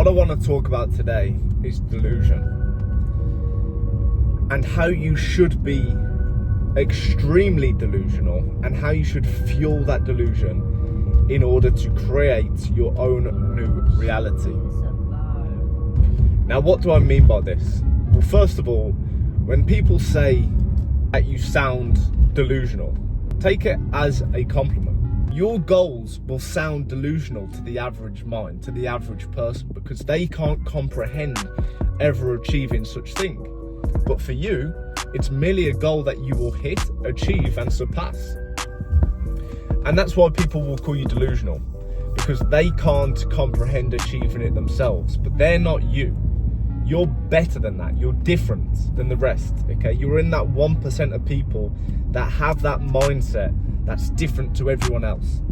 what I want to talk about today is delusion, and how you should be extremely delusional, and how you should fuel that delusion in order to create your own new reality. Now, what do I mean by this? Well, first of all, when people say that you sound delusional, take it as a compliment. Your goals will sound delusional to the average mind, to the average person, because they can't comprehend ever achieving such thing. But for you, it's merely a goal that you will hit, achieve, and surpass. And that's why people will call you delusional, because they can't comprehend achieving it themselves. But they're not you. You're better than that. You're different than the rest, okay? You're in that 1% of people that have that mindset that's different to everyone else.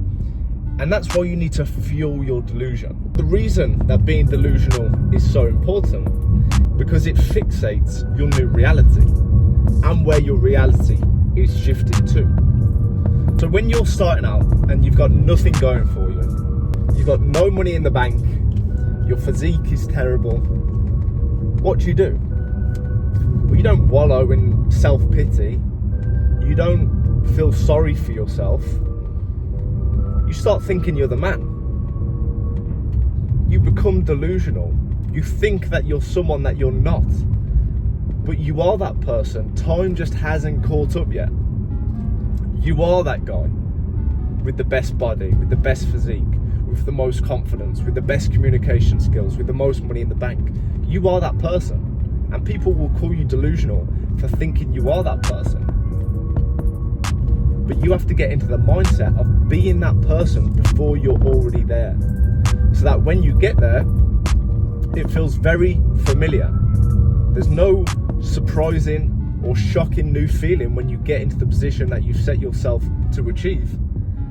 And that's why you need to fuel your delusion. The reason that being delusional is so important, because it fixates your new reality and where your reality is shifting to. So when you're starting out and you've got nothing going for you, you've got no money in the bank, your physique is terrible, what do? Well, you don't wallow in self-pity. You don't feel sorry for yourself. You start thinking you're the man. You become delusional. You think that you're someone that you're not, but you are that person. Time just hasn't caught up yet. You are that guy with the best body, with the best physique, with the most confidence, with the best communication skills, with the most money in the bank. You are that person, and people will call you delusional for thinking you are that person. But you have to get into the mindset of being that person before you're already there, so that when you get there, it feels very familiar. There's no surprising or shocking new feeling when you get into the position that you've set yourself to achieve,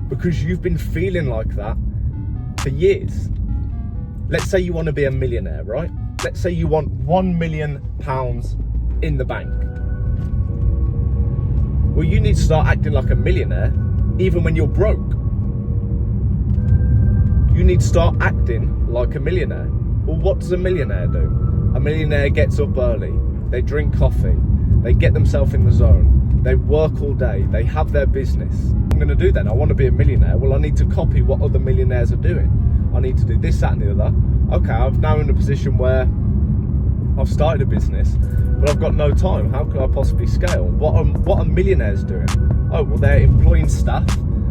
because you've been feeling like that for years. Let's say you want to be a millionaire, right? Let's say you want £1 million in the bank. Well, you need to start acting like a millionaire even when you're broke. You need to start acting like a millionaire. Well, what does a millionaire do? A millionaire gets up early, they drink coffee, they get themselves in the zone, they work all day, they have their business. I'm going to do that. I want to be a millionaire. Well, I need to copy what other millionaires are doing. I need to do this, that, and the other. Okay, I'm now in a position where I've started a business, but I've got no time. How could I possibly scale? What are millionaires doing? Oh, well, they're employing staff,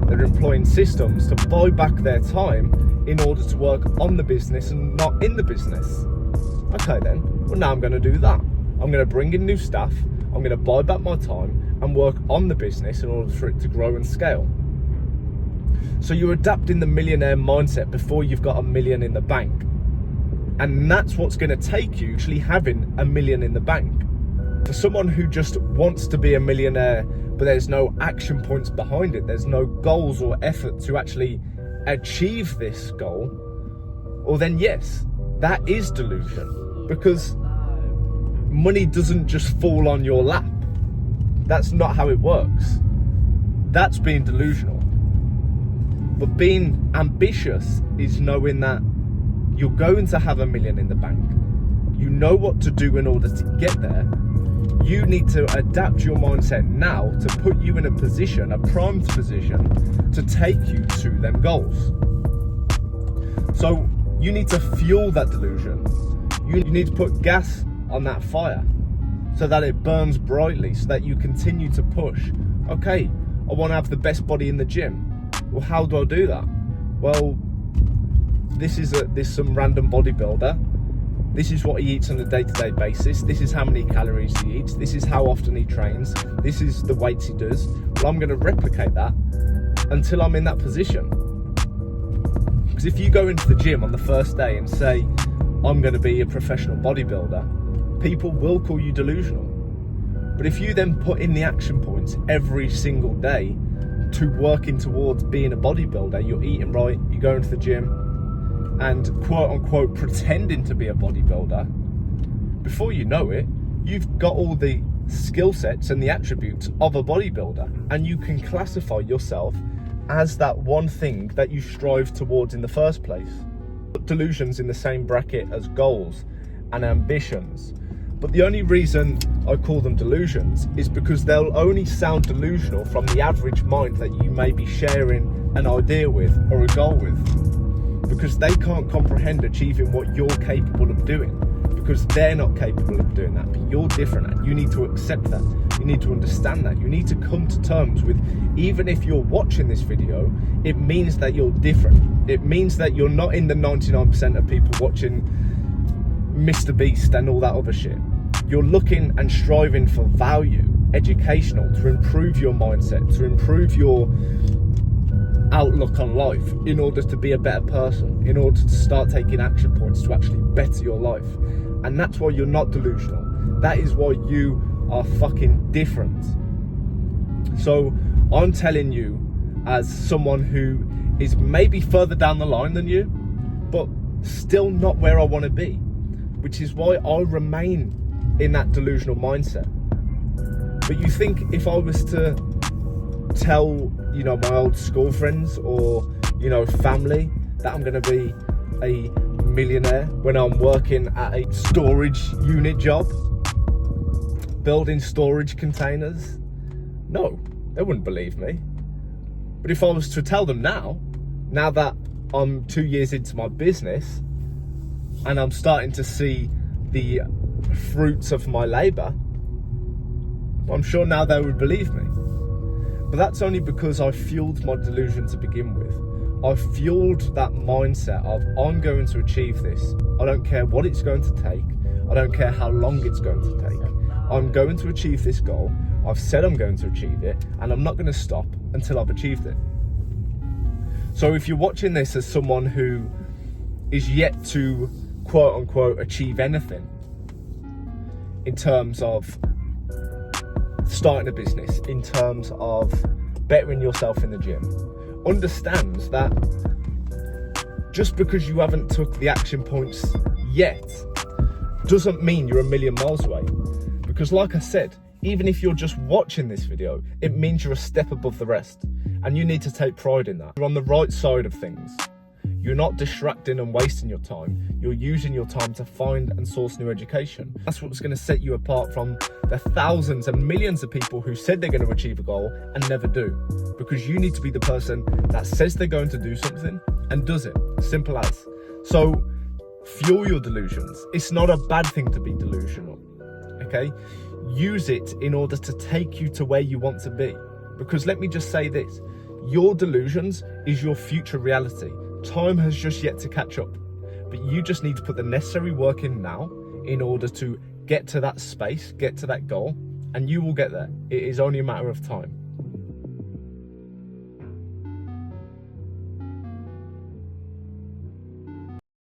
they're employing systems to buy back their time in order to work on the business and not in the business. Okay then, well, now I'm going to do that. I'm going to bring in new staff, I'm going to buy back my time and work on the business in order for it to grow and scale. So you're adapting the millionaire mindset before you've got $1 million in the bank. And that's what's going to take you actually having $1 million in the bank. For someone who just wants to be a millionaire, but there's no action points behind it, there's no goals or effort to actually achieve this goal, well then yes, that is delusion. Because money doesn't just fall on your lap. That's not how it works. That's being delusional. But being ambitious is knowing that you're going to have $1 million in the bank. You know what to do in order to get there. You need to adapt your mindset now to put you in a position, a primed position, to take you to them goals. So you need to fuel that delusion. You need to put gas on that fire so that it burns brightly, so that you continue to push. Okay, I want to have the best body in the gym. Well, how do I do that? Well, this is some random bodybuilder. This is what he eats on a day-to-day basis. This is how many calories he eats. This is how often he trains. This is the weights he does. Well, I'm going to replicate that until I'm in that position. Because if you go into the gym on the first day and say, I'm going to be a professional bodybuilder, people will call you delusional. But if you then put in the action points every single day to working towards being a bodybuilder, you're eating right, you go into the gym and quote unquote pretending to be a bodybuilder, before you know it, you've got all the skill sets and the attributes of a bodybuilder, and you can classify yourself as that one thing that you strive towards in the first place. Put delusions in the same bracket as goals and ambitions. But the only reason I call them delusions is because they'll only sound delusional from the average mind that you may be sharing an idea with or a goal with. Because they can't comprehend achieving what you're capable of doing. Because they're not capable of doing that. But you're different, and you need to accept that. You need to understand that. You need to come to terms with, even if you're watching this video, it means that you're different. It means that you're not in the 99% of people watching Mr. Beast and all that other shit. You're looking and striving for value, educational, to improve your mindset, to improve your outlook on life, in order to be a better person, in order to start taking action points to actually better your life. And that's why you're not delusional. That is why you are fucking different. So I'm telling you, as someone who is maybe further down the line than you, but still not where I want to be, which is why I remain in that delusional mindset. But you think if I was to tell, you know, my old school friends or, you know, family that I'm going to be a millionaire when I'm working at a storage unit job, building storage containers? No, they wouldn't believe me. But if I was to tell them now that I'm 2 years into my business and I'm starting to see the fruits of my labor, I'm sure now they would believe me. But that's only because I fueled my delusion to begin with. I fueled that mindset of, I'm going to achieve this. I don't care what it's going to take. I don't care how long it's going to take. I'm going to achieve this goal. I've said I'm going to achieve it, and I'm not going to stop until I've achieved it. So if you're watching this as someone who is yet to, quote unquote, achieve anything in terms of starting a business, in terms of bettering yourself in the gym, understands that just because you haven't took the action points yet doesn't mean you're a million miles away. Because like I said, even if you're just watching this video, it means you're a step above the rest, and you need to take pride in that. You're on the right side of things. You're not distracting and wasting your time. You're using your time to find and source new education. That's what's going to set you apart from the thousands and millions of people who said they're going to achieve a goal and never do. Because you need to be the person that says they're going to do something and does it. Simple as. So fuel your delusions. It's not a bad thing to be delusional. Okay? Use it in order to take you to where you want to be. Because let me just say this. Your delusions is your future reality. Time has just yet to catch up, but you just need to put the necessary work in now in order to get to that space, get to that goal, and you will get there. It is only a matter of time.